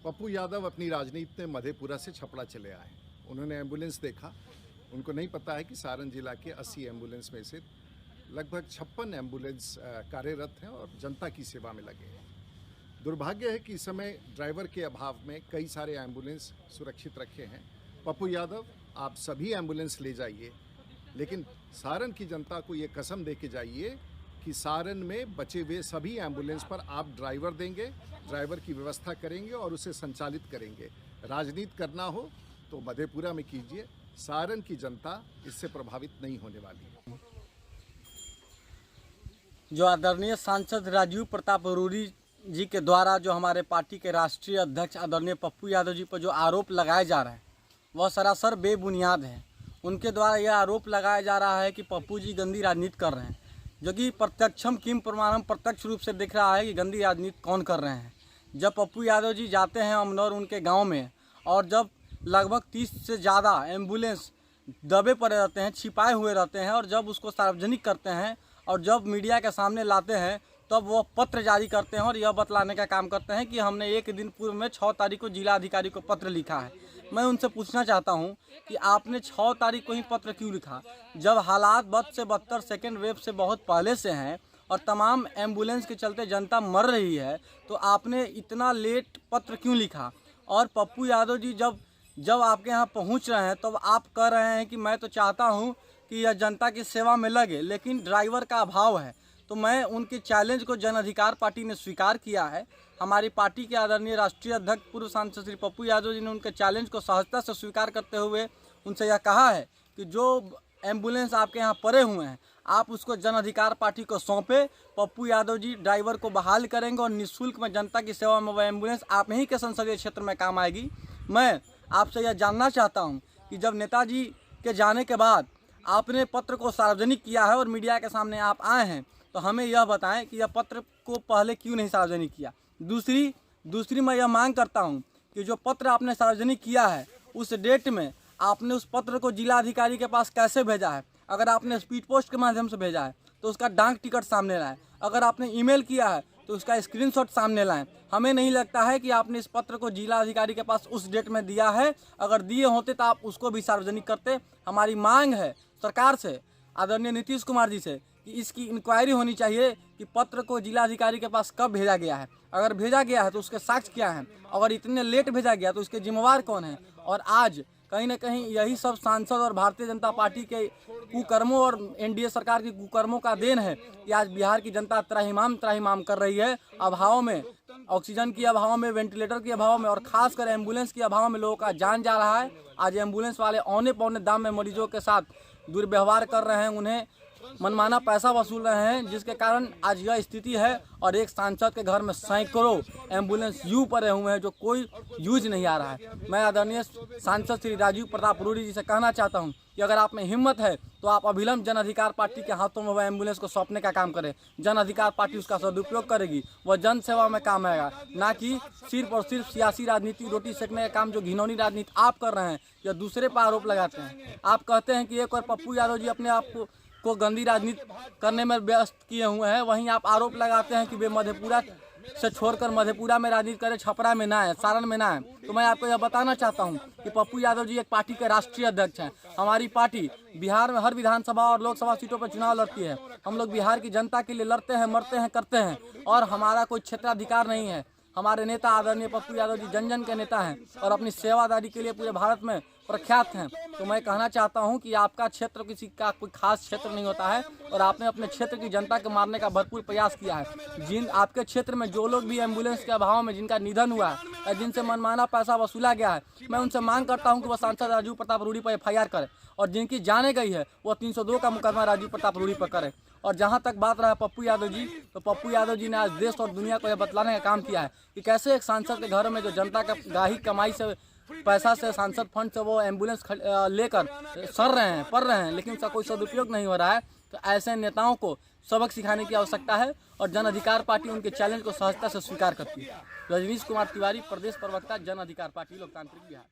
पप्पू यादव अपनी राजनीति में मधेपुरा से छपरा चले आए। उन्होंने एम्बुलेंस देखा। उनको नहीं पता है कि सारण जिला के 80 एम्बुलेंस में से लगभग 56 एम्बुलेंस कार्यरत हैं और जनता की सेवा में लगे हैं। दुर्भाग्य है कि इस समय ड्राइवर के अभाव में कई सारे एम्बुलेंस सुरक्षित रखे हैं। पप्पू यादव, आप सभी एम्बुलेंस ले जाइए, लेकिन सारण की जनता को ये कसम दे के जाइए कि सारण में बचे हुए सभी एम्बुलेंस पर आप ड्राइवर देंगे, ड्राइवर की व्यवस्था करेंगे और उसे संचालित करेंगे। राजनीति करना हो तो मधेपुरा में कीजिए। सारण की जनता इससे प्रभावित नहीं होने वाली है। जो आदरणीय सांसद राजीव प्रताप रूडी जी के द्वारा जो हमारे पार्टी के राष्ट्रीय अध्यक्ष आदरणीय पप्पू यादव जी पर जो आरोप लगाए जा रहे हैं वह सरासर बेबुनियाद है। उनके द्वारा यह आरोप लगाया जा रहा है कि पप्पू जी गंदी राजनीति कर रहे हैं, जो कि प्रत्यक्षम किम प्रमाणम प्रत्यक्ष रूप से दिख रहा है कि गंदी राजनीति कौन कर रहे हैं। जब पप्पू यादव जी जाते हैं अमनौर उनके गांव में और जब लगभग 30 से ज़्यादा एम्बुलेंस दबे पड़े रहते हैं, छिपाए हुए रहते हैं, और जब उसको सार्वजनिक करते हैं और जब मीडिया के सामने लाते हैं तब वो पत्र जारी करते हैं और यह बतलाने का काम करते हैं कि हमने एक दिन पूर्व में 6 तारीख को जिला अधिकारी को पत्र लिखा है। मैं उनसे पूछना चाहता हूं कि आपने 6 तारीख को ही पत्र क्यों लिखा, जब हालात बद से बदतर सेकेंड वेव से बहुत पहले से हैं और तमाम एम्बुलेंस के चलते जनता मर रही है, तो आपने इतना लेट पत्र क्यों लिखा। और पप्पू यादव जी जब आपके यहाँ पहुँच रहे हैं तब आप कह रहे हैं कि मैं तो चाहता हूँ कि यह जनता की सेवा में लगे, लेकिन ड्राइवर का अभाव है। तो मैं उनके चैलेंज को जन अधिकार पार्टी ने स्वीकार किया है। हमारी पार्टी के आदरणीय राष्ट्रीय अध्यक्ष पूर्व सांसद श्री पप्पू यादव जी ने उनके चैलेंज को सहजता से स्वीकार करते हुए उनसे यह कहा है कि जो एम्बुलेंस आपके यहाँ पड़े हुए हैं आप उसको जन अधिकार पार्टी को सौंपे। पप्पू यादव जी ड्राइवर को बहाल करेंगे और निःशुल्क में जनता की सेवा में वह एम्बुलेंस आप ही के संसदीय क्षेत्र में काम आएगी। मैं आपसे यह जानना चाहता हूँ कि जब नेताजी के जाने के बाद आपने पत्र को सार्वजनिक किया है और मीडिया के सामने आप आए हैं, तो हमें यह बताएं कि यह पत्र को पहले क्यों नहीं सार्वजनिक किया। दूसरी मैं यह मांग करता हूं कि जो पत्र आपने सार्वजनिक किया है उस डेट में आपने उस पत्र को जिला अधिकारी के पास कैसे भेजा है। अगर आपने स्पीड पोस्ट के माध्यम से भेजा है तो उसका डाक टिकट सामने लाएं। अगर आपने ईमेल किया है तो उसका स्क्रीनशॉट सामने लाएं। हमें नहीं लगता है कि आपने इस पत्र को जिला अधिकारी के पास उस डेट में दिया है। अगर दिए होते तो आप उसको भी सार्वजनिक करते। हमारी मांग है सरकार से, आदरणीय नीतीश कुमार जी से, कि इसकी इंक्वायरी होनी चाहिए कि पत्र को जिला अधिकारी के पास कब भेजा गया है। अगर भेजा गया है तो उसके साक्ष्य क्या हैं। अगर इतने लेट भेजा गया तो उसके जिम्मेवार कौन है। और आज कहीं ना कहीं यही सब सांसद और भारतीय जनता पार्टी के कुकर्मों और एनडीए सरकार के कुकर्मों का देन है कि आज बिहार की जनता त्राहिमाम कर रही है। अभाव में, ऑक्सीजन की अभाव में, वेंटिलेटर के अभाव में और खासकर एम्बुलेंस के अभाव में लोगों का जान जा रहा है। आज एम्बुलेंस वाले औने पौने दाम में मरीजों के साथ दुर्व्यवहार कर रहे हैं, उन्हें मनमाना पैसा वसूल रहे हैं, जिसके कारण आज यह स्थिति है। और एक सांसद के घर में सैकड़ों एम्बुलेंस यूं पड़े हुए हैं जो कोई यूज नहीं आ रहा है। मैं आदरणीय सांसद श्री राजीव प्रताप रूडी जी से कहना चाहता हूं कि अगर आप में हिम्मत है तो आप अभिलंब जन अधिकार पार्टी के हाथों में वह एम्बुलेंस को सौंपने का काम करें। जन अधिकार पार्टी उसका सदुपयोग करेगी, वह जन सेवा में काम आएगा, ना कि सिर्फ और सिर्फ सियासी राजनीति, रोटी सेकने का काम जो घिनौनी राजनीति आप कर रहे हैं या दूसरे पर आरोप लगाते हैं। आप कहते हैं कि एक और पप्पू यादव जी अपने आप को गंदी राजनीति करने में व्यस्त किए हुए हैं, वहीं आप आरोप लगाते हैं कि वे मधेपुरा से छोड़कर मधेपुरा में राजनीति करें, छपरा में ना है, सारण में ना है। तो मैं आपको यह बताना चाहता हूं कि पप्पू यादव जी एक पार्टी के राष्ट्रीय अध्यक्ष हैं। हमारी पार्टी बिहार में हर विधानसभा और लोकसभा सीटों पर चुनाव लड़ती है। हम लोग बिहार की जनता के लिए लड़ते हैं, मरते हैं, करते हैं और हमारा कोई क्षेत्राधिकार नहीं है। हमारे नेता आदरणीय पप्पू यादव जी जन जन के नेता हैं और अपनी सेवादारी के लिए पूरे भारत में प्रख्यात हैं। तो मैं कहना चाहता हूं कि आपका क्षेत्र किसी का कोई खास क्षेत्र नहीं होता है और आपने अपने क्षेत्र की जनता को मारने का भरपूर प्रयास किया है। जिन आपके क्षेत्र में जो लोग भी एम्बुलेंस के अभाव में जिनका निधन हुआ है या जिनसे मनमाना पैसा वसूला गया है, मैं उनसे मांग करता हूं कि वह सांसद राजीव प्रताप रूडी पर FIR करे और जिनकी जाने गई है वो 302 का मुकदमा राजीव प्रताप रूडी पर करे। और जहां तक बात रहा पप्पू यादव जी, तो पप्पू यादव जी ने आज देश और दुनिया को यह बतलाने का काम किया है कि कैसे एक सांसद के घर में जो जनता का गाही कमाई से पैसा से सांसद फंड से वो एम्बुलेंस लेकर सर रहे हैं, पढ़ रहे हैं, लेकिन उसका कोई सदुपयोग नहीं हो रहा है। तो ऐसे नेताओं को सबक सिखाने की आवश्यकता है और जन अधिकार पार्टी उनके चैलेंज को सहजता से स्वीकार करती है। रजनीश कुमार तिवारी, प्रदेश प्रवक्ता, जन अधिकार पार्टी, लोकतांत्रिक बिहार।